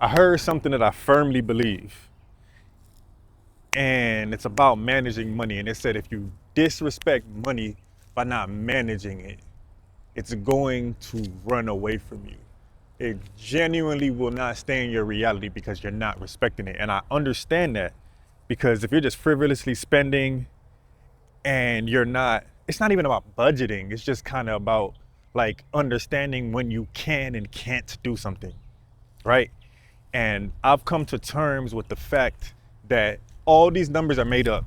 I heard something that I firmly believe, and it's about managing money. And it said if you disrespect money by not managing it, it's going to run away from you. It genuinely will not stay in your reality because you're not respecting it. And I understand that, because if you're just frivolously spending and you're not, it's not even about budgeting. It's just kind of about like understanding when you can and can't do something, right? And I've come to terms with the fact that all these numbers are made up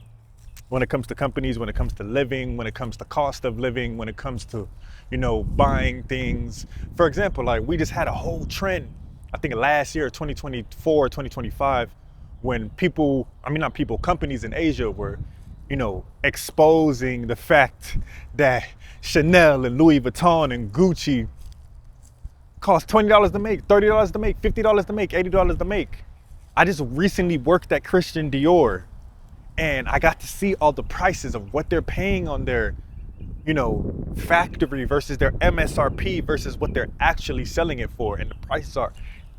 when it comes to companies, when it comes to living, when it comes to cost of living, when it comes to, buying things. For example, like we just had a whole trend, I think last year, 2024, 2025, when people, I mean, not people, companies in Asia were, exposing the fact that Chanel and Louis Vuitton and Gucci cost $20 to make, $30 to make, $50 to make, $80 to make. I just recently worked at Christian Dior, and I got to see all the prices of what they're paying on their, factory versus their MSRP versus what they're actually selling it for. And the prices are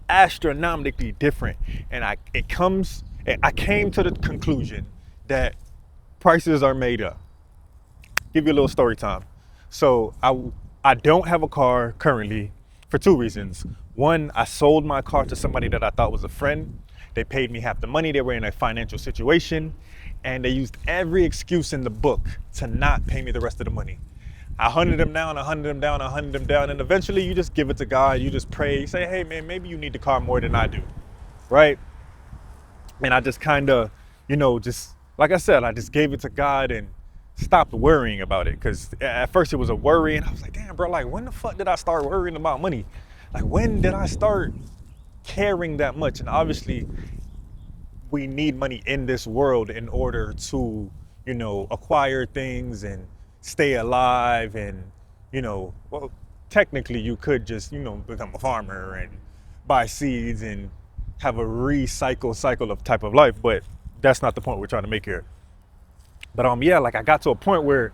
astronomically different. And I came to the conclusion that prices are made up. Give you a little story time. So I don't have a car currently for two reasons. One, I sold my car to somebody that I thought was a friend. They paid me half the money. They were in a financial situation, and they used every excuse in the book to not pay me the rest of the money. I hunted them down, and eventually you just give it to God. You just pray. You say, hey man, maybe you need the car more than I do, right? And I just kind of, just like I said, I just gave it to God and stopped worrying about it. Because at first it was a worry, and I was like, damn bro, like when the fuck did I start worrying about money? Like when did I start caring that much? And obviously we need money in this world in order to, acquire things and stay alive. And, well, technically you could just, become a farmer and buy seeds and have a recycle cycle of type of life, but that's not the point we're trying to make here. But yeah, like I got to a point where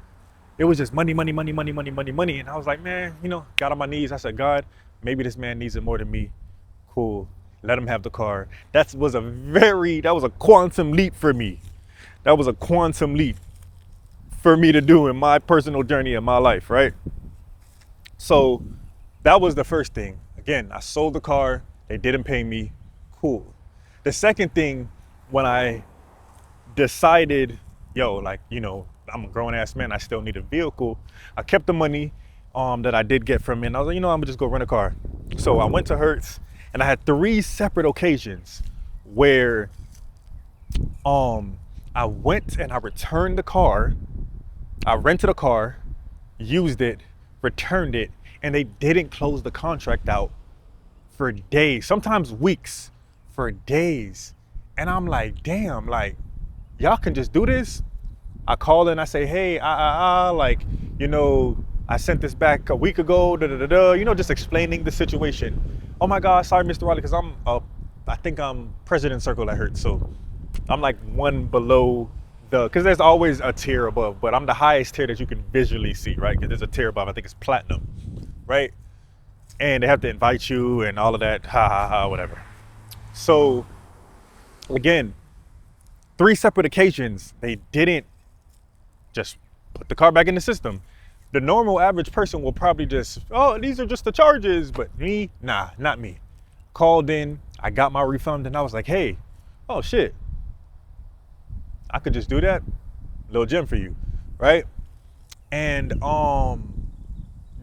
it was just money, money, money, money, money, money, money. And I was like, man, got on my knees. I said, God, maybe this man needs it more than me. Cool. Let him have the car. That was a quantum leap for me. That was a quantum leap for me to do in my personal journey in my life, right? So that was the first thing. Again, I sold the car. They didn't pay me. Cool. The second thing, when I decided, I'm a grown ass man, I still need a vehicle, I kept the money that I did get from it. And I was like, I'm gonna just go rent a car. So I went to Hertz, and I had 3 separate occasions where I went and I returned the car. I rented a car, used it, returned it, and they didn't close the contract out for days, sometimes weeks, for days. And I'm like, damn, like y'all can just do this? I call in, I say, hey, I sent this back a week ago, just explaining the situation. Oh my God, sorry, Mr. Riley, because I think I'm President Circle at Hertz. So I'm like one below because there's always a tier above, but I'm the highest tier that you can visually see, right? Because there's a tier above, I think it's platinum, right? And they have to invite you and all of that, whatever. So again, 3 separate occasions, they didn't just put the car back in the system. The normal average person will probably just, oh, these are just the charges. But me, nah, not me. Called in, I got my refund, and I was like, hey, oh shit, I could just do that. Little gem for you, right? And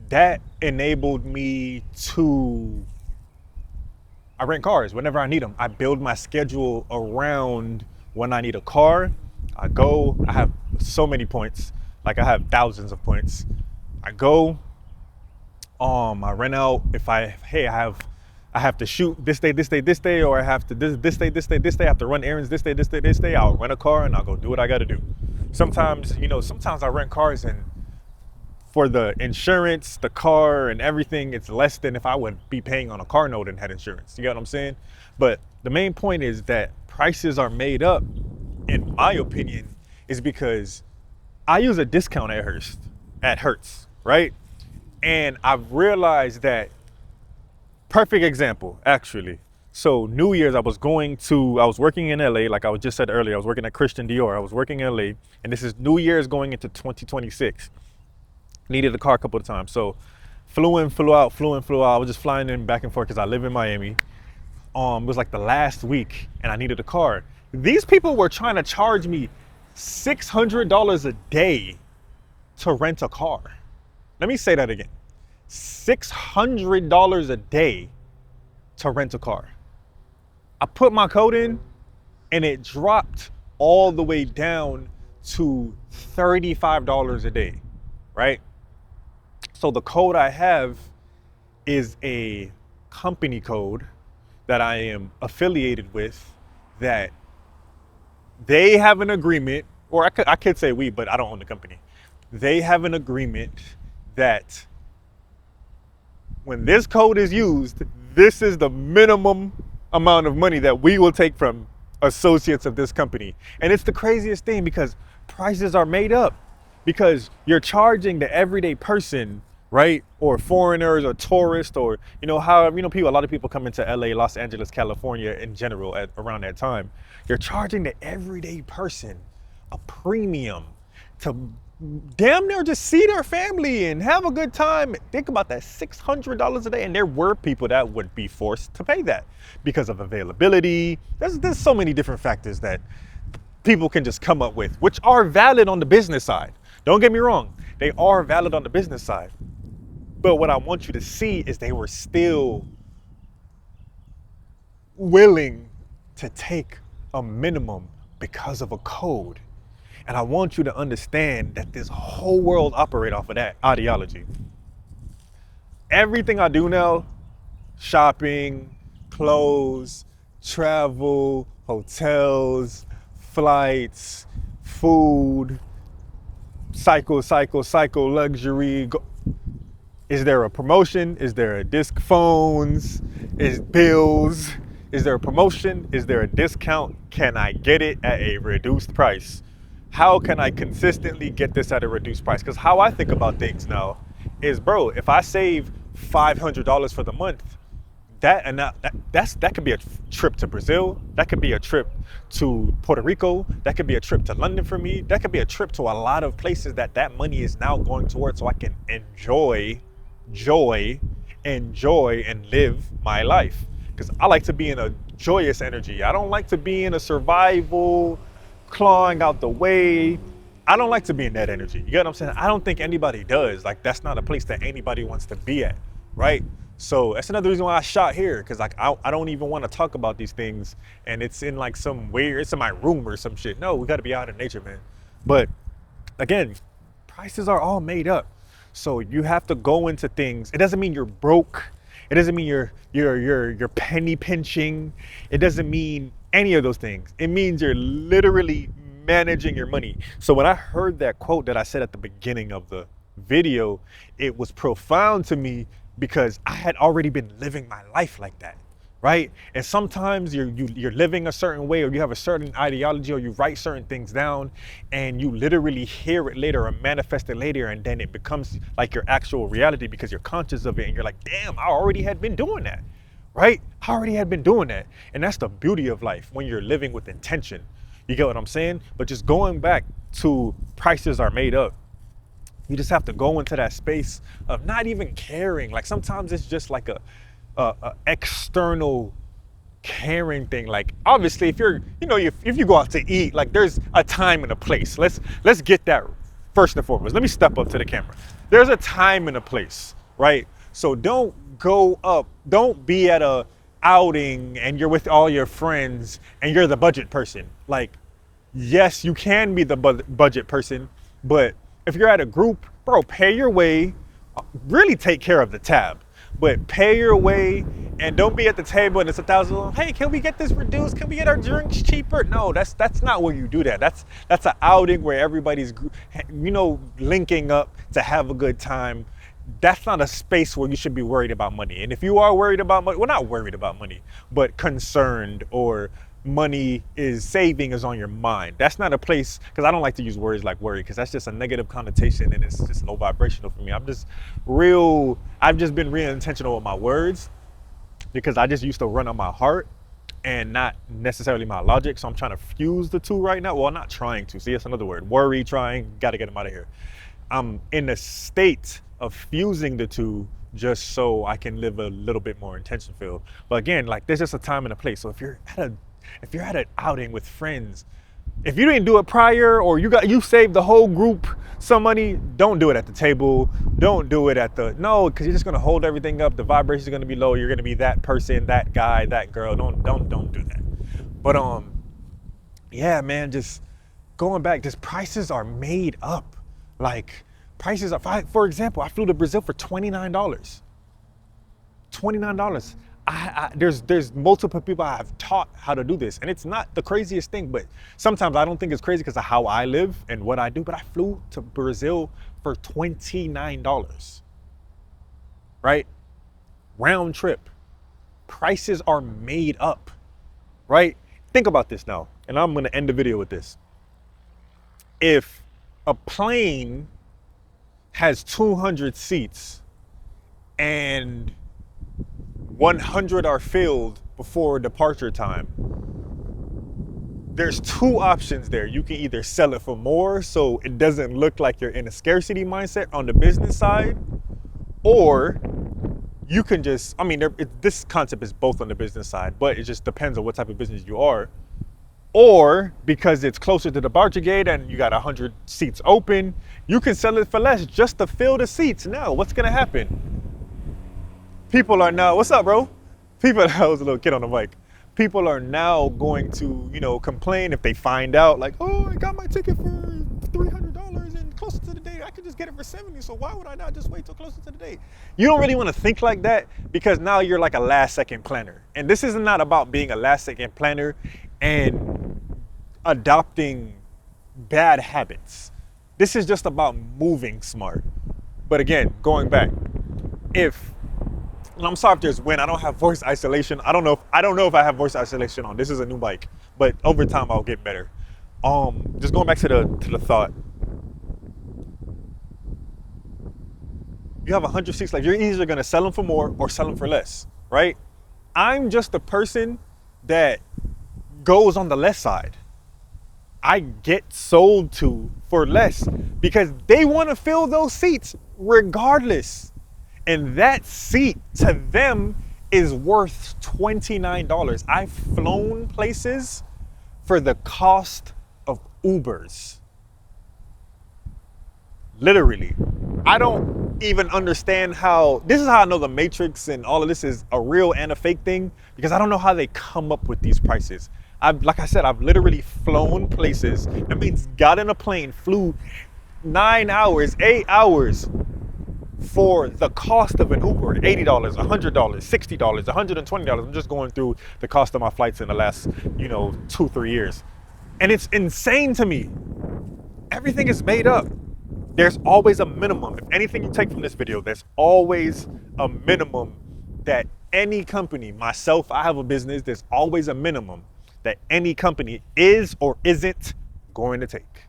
that enabled me to, I rent cars whenever I need them. I build my schedule around when I need a car. I go, I have so many points. Like I have thousands of points. I go, I rent out. If I have to shoot this day, or I have to this day, I have to run errands this day, I'll rent a car and I'll go do what I gotta do. Sometimes I rent cars, and for the insurance, the car and everything, it's less than if I would be paying on a car note and had insurance. You get what I'm saying? But the main point is that prices are made up, in my opinion, is because I use a discount at Hertz, right? And I've realized that, perfect example, actually. So New Year's, I was working in LA, like I was just said earlier. I was working at Christian Dior. I was working in LA, and this is New Year's going into 2026. Needed a car a couple of times, so flew in, flew out, flew in, flew out. I was just flying in back and forth because I live in Miami. It was like the last week, and I needed a car. These people were trying to charge me $600 a day to rent a car. Let me say that again. $600 a day to rent a car. I put my code in and it dropped all the way down to $35 a day, right? So the code I have is a company code that I am affiliated with, that they have an agreement, or I could say we, but I don't own the company. They have an agreement that when this code is used, this is the minimum amount of money that we will take from associates of this company. And it's the craziest thing because prices are made up, because you're charging the everyday person, right? Or foreigners or tourists, or, a lot of people come into LA, Los Angeles, California in general around that time. You're charging the everyday person a premium to damn near just see their family and have a good time. Think about that, $600 a day. And there were people that would be forced to pay that because of availability. There's so many different factors that people can just come up with, which are valid on the business side. Don't get me wrong, they are valid on the business side. But what I want you to see is they were still willing to take a minimum because of a code. And I want you to understand that this whole world operates off of that ideology. Everything I do now, shopping, clothes, travel, hotels, flights, food, cycle, luxury. Is there a promotion? Is there a disc? Phones, is bills? Is there a promotion? Is there a discount? Can I get it at a reduced price? How can I consistently get this at a reduced price? Because how I think about things now is, bro, if I save $500 for the month, that could be a trip to Brazil. That could be a trip to Puerto Rico. That could be a trip to London for me. That could be a trip to a lot of places that money is now going towards, so I can enjoy and live my life. Because I like to be in a joyous energy. I don't like to be in a survival, clawing out the way. I don't like to be in that energy. You get what I'm saying? I don't think anybody does. Like, that's not a place that anybody wants to be at, right? So that's another reason why I shot here, because like I don't even want to talk about these things, and it's in like it's in my room or some shit. No, we got to be out in nature, man. But again, prices are all made up. So you have to go into things. It doesn't mean you're broke. It doesn't mean you're penny pinching. It doesn't mean any of those things. It means you're literally managing your money. So when I heard that quote that I said at the beginning of the video, it was profound to me because I had already been living my life like that, right? And sometimes you're living a certain way, or you have a certain ideology, or you write certain things down and you literally hear it later or manifest it later, and then it becomes like your actual reality because you're conscious of it and you're like, damn, I already had been doing that, right? I already had been doing that. And that's the beauty of life when you're living with intention. You get what I'm saying? But just going back to prices are made up. You just have to go into that space of not even caring. Like sometimes it's just like a external caring thing. Like obviously if if you go out to eat, like there's a time and a place. Let's get that first and foremost. Let me step up to the camera. There's a time and a place, right? So don't be at a outing and you're with all your friends and you're the budget person. Like, yes, you can be the budget person, but if you're at a group, bro, pay your way, really take care of the tab, but pay your way and don't be at the table and it's $1,000. Hey, can we get this reduced? Can we get our drinks cheaper? No, that's not where you do that. That's an outing where everybody's, linking up to have a good time. That's not a space where you should be worried about money. And if you are worried about money, well, not worried about money, but concerned, or money is on your mind, that's not a place, because I don't like to use words like worry, because that's just a negative connotation and it's just low vibrational for me. I've just been real intentional with my words. because I just used to run on my heart and not necessarily my logic. So I'm trying to fuse the two right now. Well, not trying to. See, that's another word. Worry, trying, got to get them out of here. I'm in a state of fusing the two just so I can live a little bit more intention filled. But again, like there's just a time and a place. So if you're at an outing with friends, if you didn't do it prior, or you saved the whole group some money, don't do it at the table. Don't do it at the, no, because you're just gonna hold everything up. The vibrations are gonna be low. You're gonna be that person, that guy, that girl. Don't do that. But yeah, man, just going back, just prices are made up. Like prices are, for example, I flew to Brazil for $29. $29. There's multiple people I have taught how to do this, and it's not the craziest thing, but sometimes I don't think it's crazy because of how I live and what I do. But I flew to Brazil for $29, right? Round trip. Prices are made up, right? Think about this now, and I'm gonna end the video with this. If a plane has 200 seats and 100 are filled before departure time, there's two options there. You can either sell it for more so it doesn't look like you're in a scarcity mindset on the business side, or you can just, I mean, this concept is both on the business side, but it just depends on what type of business you are. Or because it's closer to the departure gate and you got 100 seats open, you can sell it for less just to fill the seats. Now, what's gonna happen? People are now, what's up, bro? People, I was a little kid on the mic. People are now going to, complain if they find out, like, oh, I got my ticket for $300 and closer to the date, I could just get it for 70. So why would I not just wait till closer to the date? You don't really want to think like that, because now you're like a last second planner. And this is not about being a last second planner and adopting bad habits. This is just about moving smart. But again, going back, and I'm sorry if there's wind. I don't have voice isolation. I don't know if I have voice isolation on. This is a new mic, but over time I'll get better. Just going back to the thought. You have 100 seats. Like, you're either gonna sell them for more or sell them for less, right? I'm just a person that goes on the less side. I get sold to for less because they want to fill those seats regardless. And that seat to them is worth $29. I've flown places for the cost of Ubers. Literally. I don't even understand how, this is how I know the Matrix and all of this is a real and a fake thing, because I don't know how they come up with these prices. Like I said, I've literally flown places. That means got in a plane, flew 9 hours, 8 hours for the cost of an Uber, $80, $100, $60, $120. I'm just going through the cost of my flights in the last, 2-3 years. And it's insane to me. Everything is made up. There's always a minimum. If anything you take from this video, there's always a minimum that any company, myself, I have a business, there's always a minimum that any company is or isn't going to take.